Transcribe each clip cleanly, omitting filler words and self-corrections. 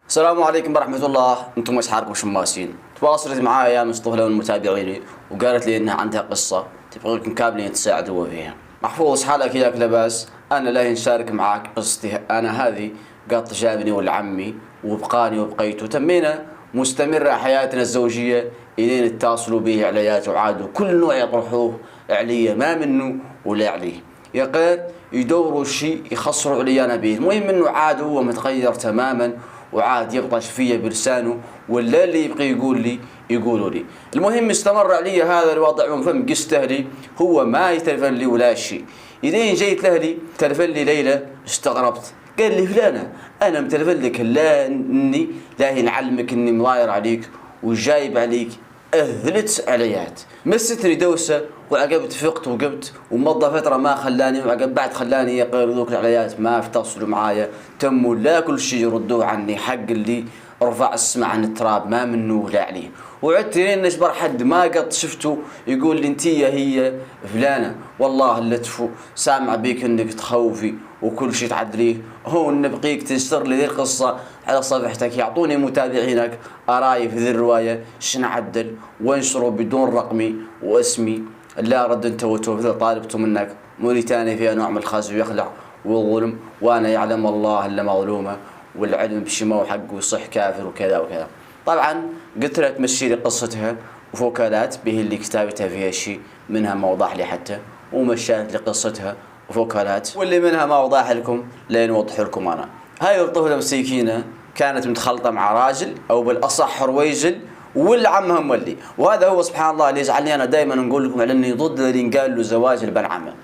السلام عليكم ورحمة الله. انتم اشحاركم شماسين. تواصلت معايا مصطفى من متابعيني وقالت لي انها عندها قصة تبغيكم كاملين تساعدوا فيها. محفوظ حالك ياك لباس، انا لا نشارك معاك قصتي انا هذه قط جابني ولعمي وبقاني وبقيت وتمينا مستمرة حياتنا الزوجية الين اتصلوا به عليات وعادوا كل نوع يطرحوه علي ما منه ولا عليه. يا غير يدوروا الشيء يخسروا علي انا به، المهم انه عاد هو متغير تماما وعاد يبطش فيا بلسانه ولا اللي يبقى يقول لي يقولوا لي. المهم استمر علي هذا الوضع من فم قست اهلي، هو ما يتلفن لي ولا شيء. إذا جيت لاهلي تلفن لي ليلة استغربت، قال لي فلانة أنا متلفن لك لا إني لا نعلمك إني مضاير عليك وجايب عليك أذلت عليات. مستني دوسة وعقبت فقت وقبت ومضى فترة ما خلاني، وعقب بعد خلاني يقير ذوك العليات ما اتصلوا معايا، تموا لا كل شيء يردوه عني، حق اللي رفع السمع عن التراب ما منه ولا عليه. وعدت لين نشبر حد ما قد شفته يقول لي انتي هي فلانة، والله اللي تفو سامع بيك انك تخوفي وكل شيء تعدليه، هو نبقيك تنشر لي ذي القصة على صفحتك، يعطوني متابعينك أراي في ذي الرواية شن عدل وانشروا بدون رقمي واسمي. لا رد انت وتوفي طالبته منك موريتاني فيها نوع من الخزي ويخلع والظلم، وانا يعلم الله الا مظلومه والعلم بشما وحق وصح كافر وكذا وكذا. طبعا قلت لها تمشي لي قصتها وفوكالات به اللي كتابتها فيها شيء منها ما وضح لي حتى، ومشات لي قصتها وفوكالات واللي منها ما وضح لكم لين اوضح لكم انا. هاي الطفله مسكينه كانت متخلطه مع راجل او بالاصح رويجل والعمها مولي، وهذا هو سبحان الله اللي يجعلني انا دائما نقول لكم على اني ضد اللي ينقال له زواج البن عمه.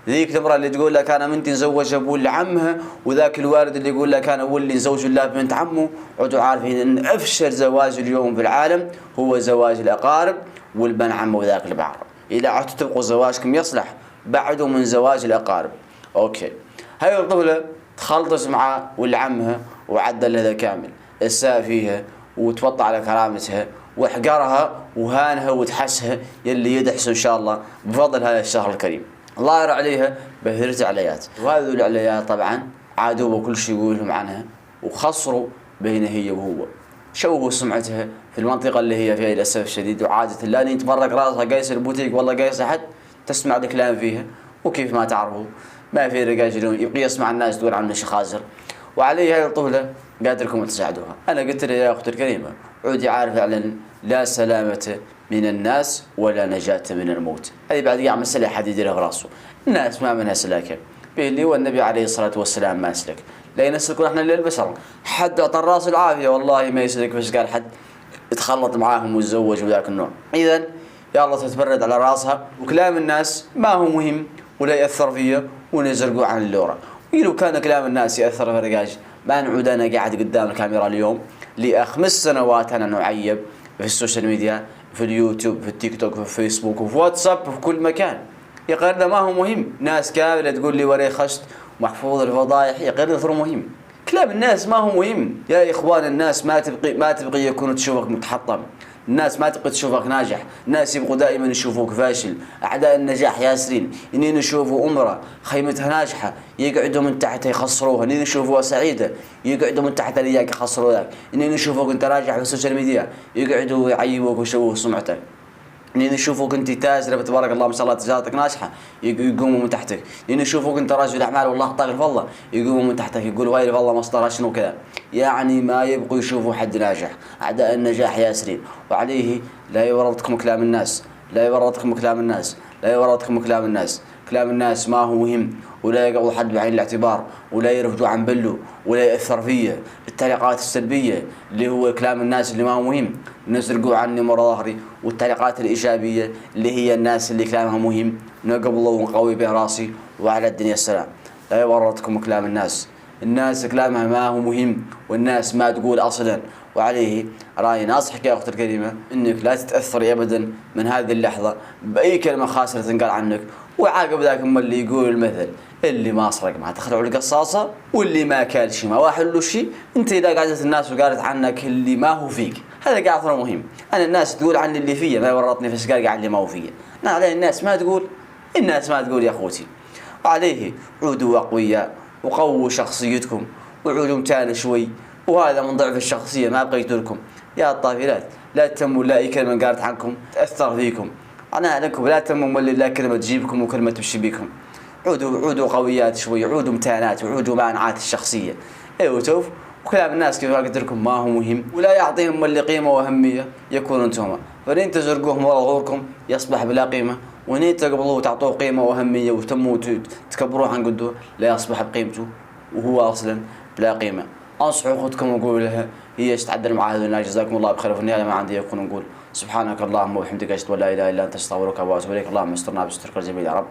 ذيك المرأة اللي تقول لك انا بنتي نزوج ابو لعمها، وذاك الوالد اللي يقول لك انا ولي نزوج الله بنت عمه، عدوا عارفين ان افشل زواج اليوم في العالم هو زواج الاقارب والبن عمه وذاك البعر. اذا عدتوا تبقوا زواجكم يصلح بعدوا من زواج الاقارب. اوكي، هاي الطفله تخلطت مع ولعمها وعدل هذا كامل اساء فيها وتوطى على كرامتها واحقرها وهانها وتحسها يلي يدحس ان شاء الله بفضل هذا الشهر الكريم. الله يرى عليها بهرت عليات، وهذو العليات طبعا عادوا وكل شيء يقولهم عنها وخسروا بين هي وهو، شوهوا سمعتها في المنطقه اللي هي فيها للاسف الشديد، وعاده لا تبرق راسها قايس البوتيك والله قايس احد تسمع الكلام فيها، وكيف ما تعرفوا ما في رجال يجرون يبقى يسمع الناس تقول عنه شي خازر. وعليه هاي الطفله قادركم تساعدوها. انا قلت لها يا اختي الكريمه عودي عارفه فعلا لا سلامه من الناس ولا نجاة من الموت. هذه بعد قاع مسألة حد يديرها براسه، الناس ما منها سلاكه اللي والنبي عليه الصلاة والسلام ما سلك، لا ينسلكون احنا للبشر، حد اعطى الراس العافية والله ما يسلك، بس قال حد يتخلط معاهم ويتزوج وذاك النوع. اذا يا الله تتبرد على راسها، وكلام الناس ما هو مهم ولا يأثر فيه ونزرقوا عن اللورة. ولو كان كلام الناس يأثر في الرجاج ما نعود انا قاعد قدام الكاميرا اليوم ل5 سنوات انا نعيب في السوشيال ميديا، في اليوتيوب، في التيك توك، في الفيسبوك، وفي واتساب، في كل مكان. يا غير ما هو مهم، ناس كامله تقول لي وري خشت محفوظ الفضايح، يا غير ثر مهم. كلام الناس ما هو مهم يا اخوان، الناس ما تبغي يكون تشوفك متحطم، الناس ما تبغي تشوفك ناجح، الناس يبغوا دائما يشوفوك فاشل. اعداء النجاح ياسرين انين يشوفوا امراه خيمتها ناجحه يقعدوا من تحت يخسروها، انين يشوفوها سعيده يقعدوا من تحت لياك يخسروا ذاك، انين يشوفوك انت ناجح في السوشيال ميديا يقعدوا يعيبوك ويشوهوا سمعتك، لين يشوفوك انت تاجر تبارك الله ما شاء الله تجارتك ناجحه يقوموا من تحتك، لين يشوفوك انت رجل اعمال والله اعطاك الفضه يقوموا من تحتك يقولوا هاي الفضه مصدرها شنو كذا. يعني ما يبقوا يشوفوا حد ناجح، اعداء النجاح ياسرين. وعليه لا يورطكم كلام الناس، لا يورطكم كلام الناس، لا يورطكم كلام الناس. كلام الناس ما هو مهم ولا يقعوا حد بعين الاعتبار ولا يرفضوا عن بله ولا يأثر فيه. التعليقات السلبية اللي هو كلام الناس اللي ما هو مهم نزرقوا عني مرة ظهري، والتعليقات الإيجابية اللي هي الناس اللي كلامها مهم نقبله ونقوي به راسي وعلى الدنيا السلام. لا يورطكم كلام الناس، الناس كلامها ما هو مهم والناس ما تقول أصلا. وعليه رأيي ناصحك يا أختي الكريمة إنك لا تتأثري أبدا من هذه اللحظة بأي كلمة خاسرة تنقال عنك. وعاقب ذاك اللي يقول المثل اللي ما سرق ما تخلعوا القصاصة، واللي ما كال شيء ما واحد له شيء. انت اذا قعدت الناس وقالت عنك اللي ما هو فيك هذا قاعد ترى مهم. انا الناس تقول عن اللي فيا ما ورطني في سقال قاعد اللي ما هو فيا، انا عليه الناس ما تقول، الناس ما تقول يا اخوتي. وعليه عودوا اقوياء وقووا شخصيتكم وعودوا متانة شوي وهذا من ضعف الشخصية. ما أبغى لكم يا الطافلات لا تهتموا لا أي كلمة قالت عنكم تأثر فيكم. أنا لكم لا تهتموا لا كلمة تجيبكم وكلمة تمشي بكم. عودوا قويات شوي، عودوا امتهانات وعودوا مانعات الشخصية. ايوه شوف، وكلام الناس كيف قلت لكم ما هو مهم ولا يعطيهم اللي قيمة وأهمية يكون انتم. فلين تزرقوهم ورا ظهوركم يصبح بلا قيمة، ونين تقبلوه وتعطوه قيمة وأهمية وتموا تكبروه عن قده لا يصبح بقيمته وهو أصلا بلا قيمة. أنصح أخوتكم وأقول لها هي تتعدل مع هذا الناس. جزاكم الله بخير. وفي النهاية ما عندي يكون نقول سبحانك اللهم وبحمدك أشهد أن لا إله إلا أنت أستغفرك وأتوب إليك. اللهم استرنا بسترك الجميل يا رب.